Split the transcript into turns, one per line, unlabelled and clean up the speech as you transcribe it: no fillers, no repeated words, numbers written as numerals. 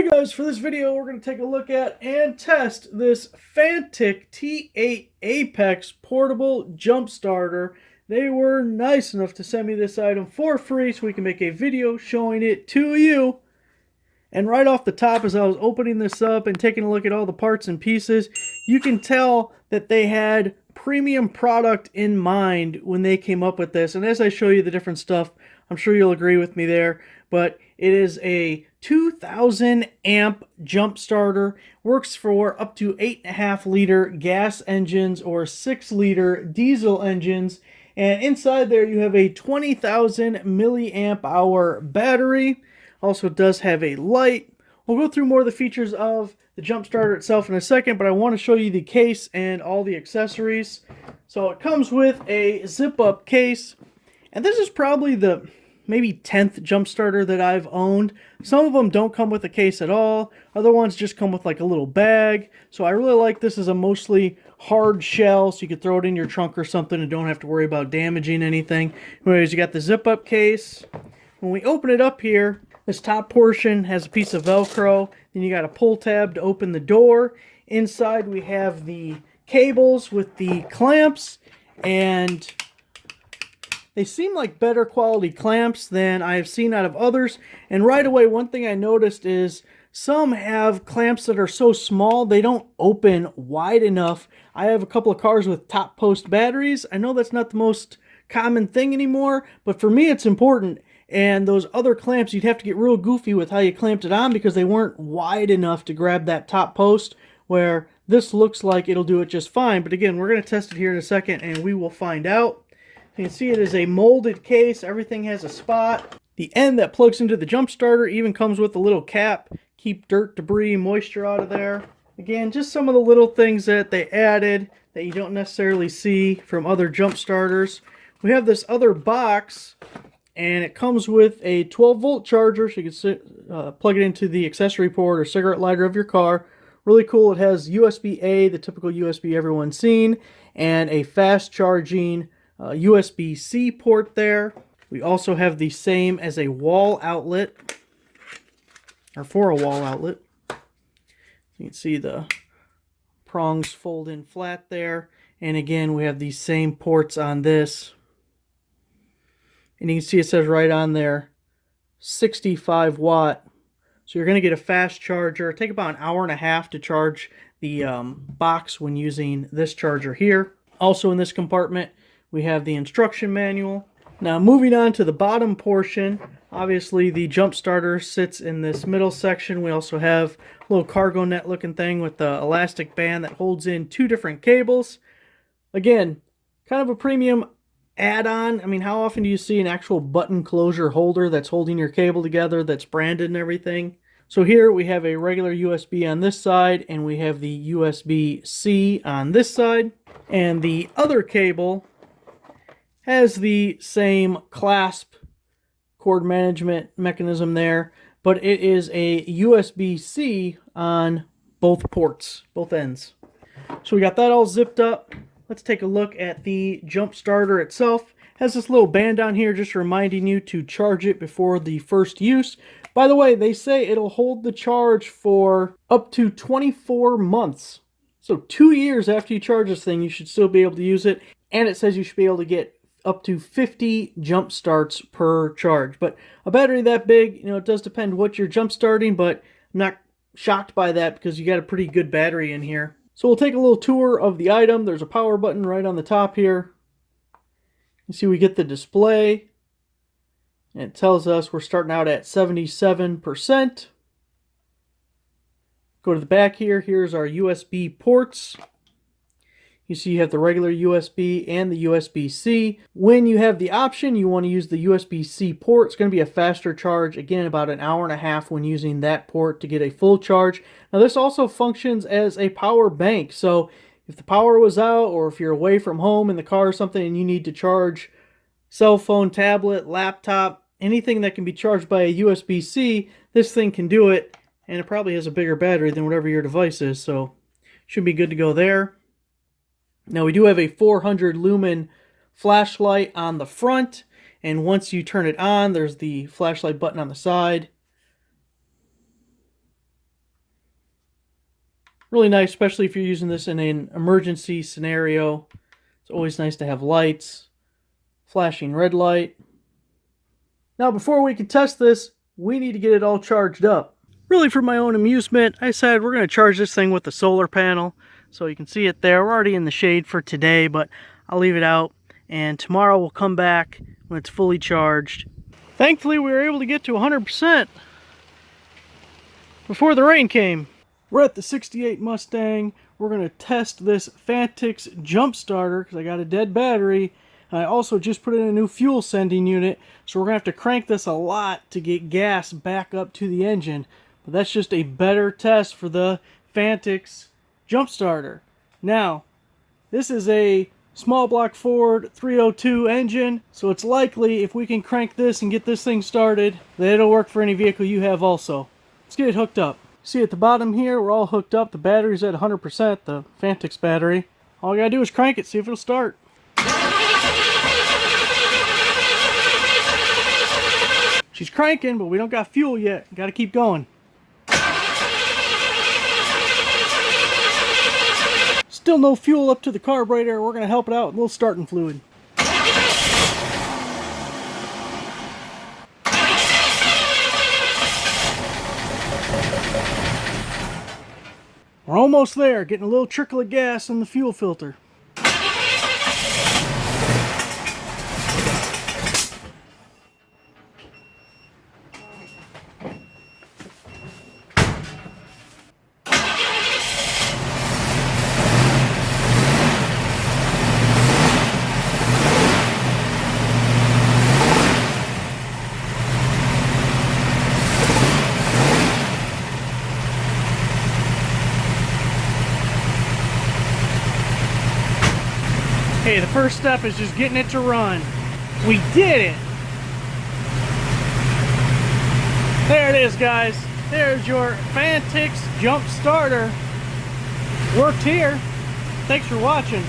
Hey guys, for this video we're going to take a look at and test this FANTTIK T8 Apex portable jump starter. They were nice enough to send me this item for free so we can make a video showing it to you. And right off the top, as I was opening this up and taking a look at all the parts and pieces, you can tell that they had premium product in mind when they came up with this. And as I show you the different stuff, I'm sure you'll agree with me there, but it is a 2000 amp jump starter, works for up to 8.5 liter gas engines or 6 liter diesel engines, and inside there you have a 20,000 milliamp hour battery. Also does have a light. We'll go through more of the features of the jump starter itself in a second, but I want to show you the case and all the accessories. So it comes with a zip up case, and this is probably the maybe 10th jump starter that I've owned. Some of them don't come with a case at all. Other ones just come with like a little bag. So I really like this as a mostly hard shell, so you could throw it in your trunk or something and don't have to worry about damaging anything. Anyways, you got the zip up case. When we open it up here, this top portion has a piece of Velcro. Then you got a pull tab to open the door. Inside we have the cables with the clamps, and they seem like better quality clamps than I've seen out of others. And right away, one thing I noticed is some have clamps that are so small they don't open wide enough. I have a couple of cars with top post batteries. I know that's not the most common thing anymore, but for me it's important. And those other clamps, you'd have to get real goofy with how you clamped it on because they weren't wide enough to grab that top post, where this looks like it'll do it just fine. But again, we're going to test it here in a second and we will find out. You can see it is a molded case. Everything has a spot. The end that plugs into the jump starter even comes with a little cap. Keep dirt, debris, moisture out of there. Again, just some of the little things that they added that you don't necessarily see from other jump starters. We have this other box, and it comes with a 12-volt charger, so you can plug it into the accessory port or cigarette lighter of your car. Really cool. It has USB-A, the typical USB everyone's seen, and a fast charging USB-C port there. We also have the same as a wall outlet, or for a wall outlet. You can see the prongs fold in flat there. And again, we have these same ports on this. And you can see it says right on there, 65 watt. So you're going to get a fast charger. It'll take about an hour and a half to charge the box when using this charger here. Also in this compartment, we have the instruction manual. Now moving on to the bottom portion, obviously the jump starter sits in this middle section. We also have a little cargo net looking thing with the elastic band that holds in 2 different cables. Again, kind of a premium add-on. I mean, how often do you see an actual button closure holder that's holding your cable together, that's branded and everything? So here we have a regular USB on this side, and we have the USB-C on this side. And the other cable has the same clasp cord management mechanism there, but it is a USB-C on both ports, both ends. So we got that all zipped up. Let's take a look at the jump starter itself. It has this little band on here just reminding you to charge it before the first use. By the way, they say it'll hold the charge for up to 24 months. So 2 years after you charge this thing, you should still be able to use it. And it says you should be able to get up to 50 jump starts per charge. But a battery that big, you know, it does depend what you're jump starting, but I'm not shocked by that because you got a pretty good battery in here. So we'll take a little tour of the item. There's a power button right on the top here. You see we get the display. And it tells us we're starting out at 77%. Go to the back here. Here's our USB ports. You see you have the regular USB and the USB-C. When you have the option, you want to use the USB-C port. It's going to be a faster charge. Again, about an hour and a half when using that port to get a full charge. Now this also functions as a power bank. So if the power was out, or if you're away from home in the car or something and you need to charge cell phone, tablet, laptop, anything that can be charged by a USB-C, this thing can do it. And it probably has a bigger battery than whatever your device is. So should be good to go there. Now we do have a 400 lumen flashlight on the front, and once you turn it on, there's the flashlight button on the side. Really nice, especially if you're using this in an emergency scenario. It's always nice to have lights, flashing red light. Now, before we can test this, we need to get it all charged up. Really, for my own amusement, I said we're going to charge this thing with the solar panel. So you can see it there. We're already in the shade for today, but I'll leave it out. And tomorrow we'll come back when it's fully charged. Thankfully, we were able to get to 100% before the rain came. We're at the 68 Mustang. We're going to test this FANTTIK's jump starter because I got a dead battery. And I also just put in a new fuel sending unit, so we're going to have to crank this a lot to get gas back up to the engine. But that's just a better test for the FANTTIK's jump starter. Now, this is a small block Ford 302 engine, so it's likely if we can crank this and get this thing started, that it'll work for any vehicle you have also. Let's get it hooked up. See at the bottom here, we're all hooked up. The battery's at 100%, the FANTTIK's battery. All we gotta do is crank it, see if it'll start. She's cranking, but we don't got fuel yet. Gotta keep going. Still no fuel up to the carburetor. We're gonna help it out with a little starting fluid. We're almost there, getting a little trickle of gas in the fuel filter. Okay, the first step is just getting it to run. We did it! There it is, guys. There's your FANTTIK's jump starter. Worked here. Thanks for watching.